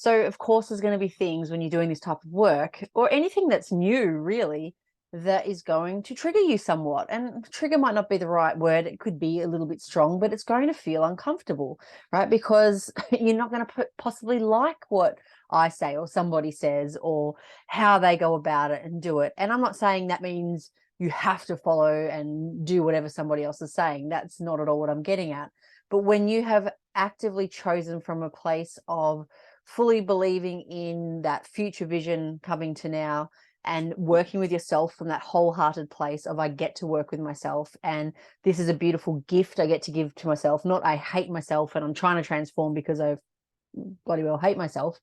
So of course there's going to be things when you're doing this type of work or anything that's new really that is going to trigger you somewhat. And trigger might not be the right word. It could be a little bit strong, but it's going to feel uncomfortable, right? Because you're not going to possibly like what I say or somebody says or how they go about it and do it. And I'm not saying that means you have to follow and do whatever somebody else is saying. That's not at all what I'm getting at. But when you have actively chosen from a place of fully believing in that future vision coming to now and working with yourself from that wholehearted place of I get to work with myself and this is a beautiful gift I get to give to myself, not I hate myself and I'm trying to transform because I bloody well hate myself,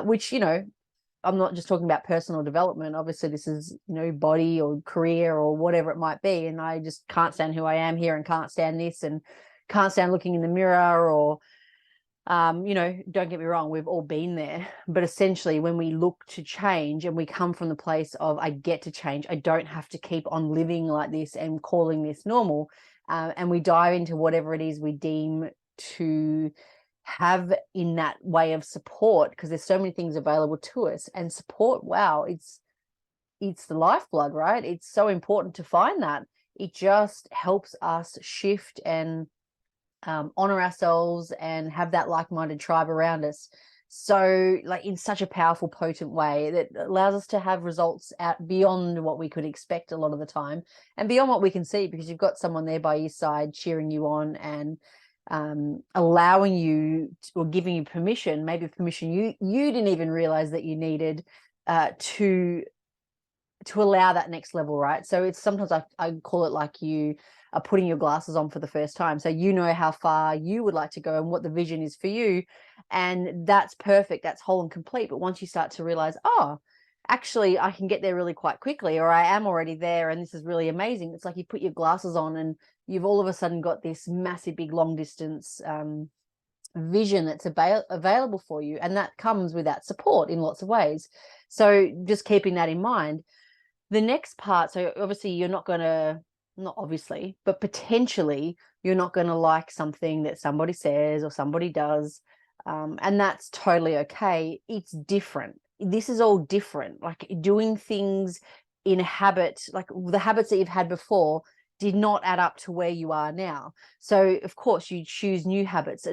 which, I'm not just talking about personal development. Obviously this is, body or career or whatever it might be. And I just can't stand who I am here and can't stand this and can't stand looking in the mirror or, don't get me wrong, we've all been there. But essentially when we look to change and we come from the place of I get to change, I don't have to keep on living like this and calling this normal. And we dive into whatever it is we deem to have in that way of support, because there's so many things available to us. And support, wow, it's the lifeblood, right? It's so important to find that. It just helps us shift and honor ourselves and have that like-minded tribe around us. So like in such a powerful, potent way that allows us to have results out beyond what we could expect a lot of the time and beyond what we can see, because you've got someone there by your side cheering you on and allowing you or giving you permission, maybe permission you didn't even realize that you needed, to allow that next level, right? So it's sometimes I call it like you are putting your glasses on for the first time. So you know how far you would like to go and what the vision is for you. And that's perfect. That's whole and complete. But once you start to realize, oh, actually, I can get there really quite quickly, or I am already there and this is really amazing. It's like you put your glasses on and you've all of a sudden got this massive, big, long distance vision that's available for you. And that comes with that support in lots of ways. So just keeping that in mind. The next part, so obviously you're not going to, not obviously, but potentially you're not going to like something that somebody says or somebody does. And that's totally okay. It's different. This is all different. Like doing things in a habit, like the habits that you've had before did not add up to where you are now. So of course you choose new habits,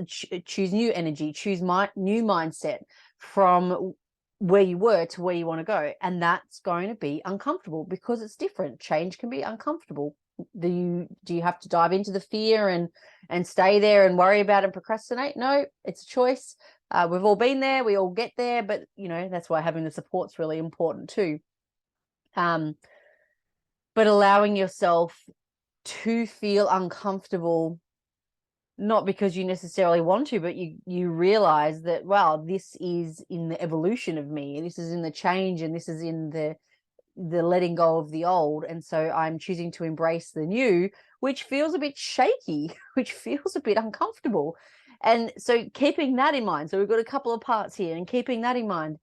choose new energy, choose new mindset from where you were to where you want to go. And that's going to be uncomfortable because it's different. Change can be uncomfortable. Do you have to dive into the fear and stay there and worry about it and procrastinate? No, it's a choice. We've all been there. We all get there. But, that's why having the support's really important too. But allowing yourself to feel uncomfortable, not because you necessarily want to, but you realize that, wow, this is in the evolution of me. This is in the change and this is in the letting go of the old. And so I'm choosing to embrace the new, which feels a bit shaky, which feels a bit uncomfortable. And so keeping that in mind, so we've got a couple of parts here, and keeping that in mind,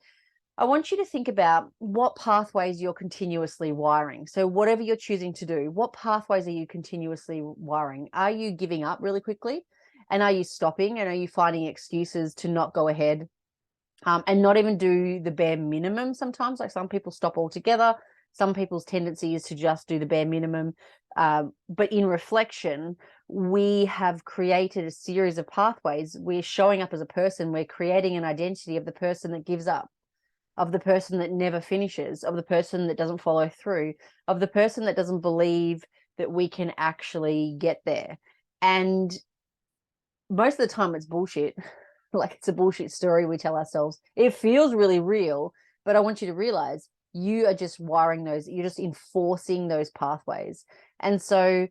I want you to think about what pathways you're continuously wiring. So whatever you're choosing to do, what pathways are you continuously wiring? Are you giving up really quickly? And are you stopping? And are you finding excuses to not go ahead? And not even do the bare minimum sometimes. Like some people stop altogether. Some people's tendency is to just do the bare minimum. But in reflection, we have created a series of pathways. We're showing up as a person. We're creating an identity of the person that gives up, of the person that never finishes, of the person that doesn't follow through, of the person that doesn't believe that we can actually get there. And most of the time it's bullshit. Like it's a bullshit story we tell ourselves. It feels really real, but I want you to realize you are just wiring those, you're just enforcing those pathways. And so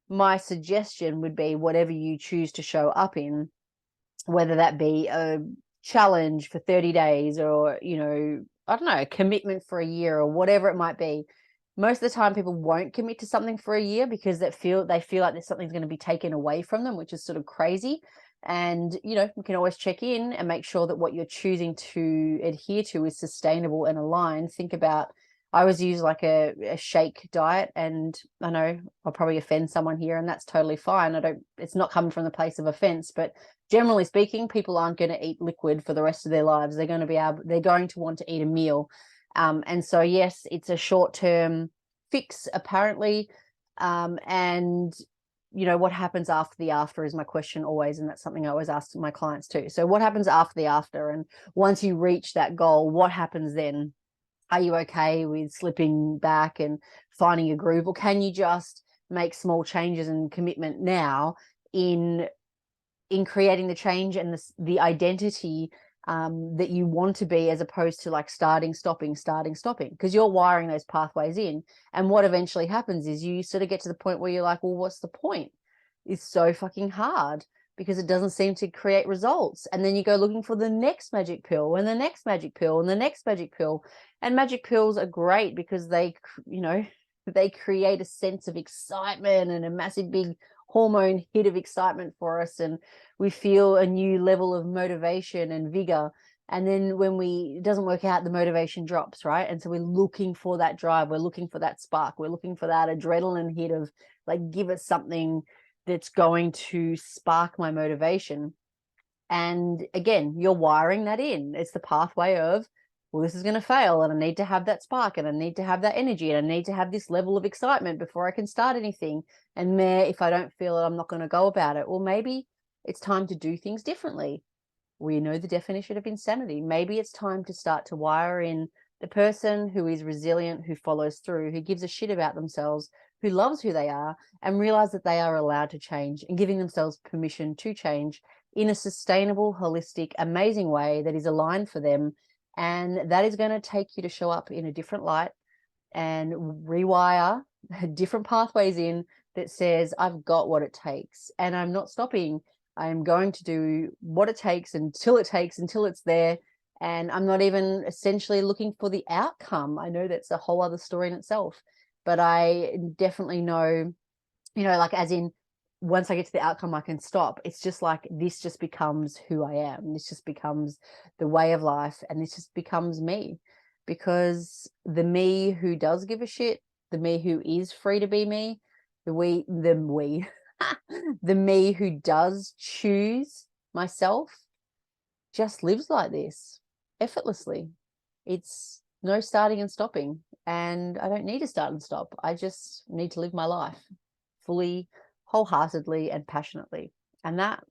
my suggestion would be whatever you choose to show up in, whether that be a challenge for 30 days or, I don't know, a commitment for a year or whatever it might be. Most of the time people won't commit to something for a year because they feel like there's something's going to be taken away from them, which is sort of crazy. And, we can always check in and make sure that what you're choosing to adhere to is sustainable and aligned. Think about, I always use like a shake diet, and I know I'll probably offend someone here and that's totally fine. It's not coming from the place of offense, but generally speaking, people aren't going to eat liquid for the rest of their lives. They're going to want to eat a meal. And so, yes, it's a short-term fix, apparently. And, what happens after the after is my question always. And that's something I always ask my clients too. So what happens after the after? And once you reach that goal, what happens then? Are you okay with slipping back and finding a groove? Or can you just make small changes and commitment now in creating the change and the identity that you want to be, as opposed to like starting, stopping, because you're wiring those pathways in. And what eventually happens is you sort of get to the point where you're like, well, what's the point? It's so fucking hard because it doesn't seem to create results. And then you go looking for the next magic pill and the next magic pill and the next magic pill. And magic pills are great because they create a sense of excitement and a massive big hormone hit of excitement for us, and we feel a new level of motivation and vigor. And then when it doesn't work out, the motivation drops, right? And so we're looking for that drive, we're looking for that spark, we're looking for that adrenaline hit of like, give us something that's going to spark my motivation. And again, you're wiring that in. It's the pathway of, well, this is going to fail and I need to have that spark and I need to have that energy and I need to have this level of excitement before I can start anything. And if I don't feel it, I'm not going to go about it. Well, maybe it's time to do things differently. We know the definition of insanity. Maybe it's time to start to wire in the person who is resilient, who follows through, who gives a shit about themselves, who loves who they are, and realize that they are allowed to change, and giving themselves permission to change in a sustainable, holistic, amazing way that is aligned for them. And that is going to take you to show up in a different light and rewire different pathways in that says, I've got what it takes and I'm not stopping. I'm going to do what it takes until it's there. And I'm not even essentially looking for the outcome. I know that's a whole other story in itself, but I definitely know, like as in, once I get to the outcome, I can stop. It's just like, this just becomes who I am. This just becomes the way of life. And this just becomes me, because the me who does give a shit, the me who is free to be me, the me who does choose myself just lives like this effortlessly. It's no starting and stopping. And I don't need to start and stop. I just need to live my life fully, wholeheartedly and passionately. And that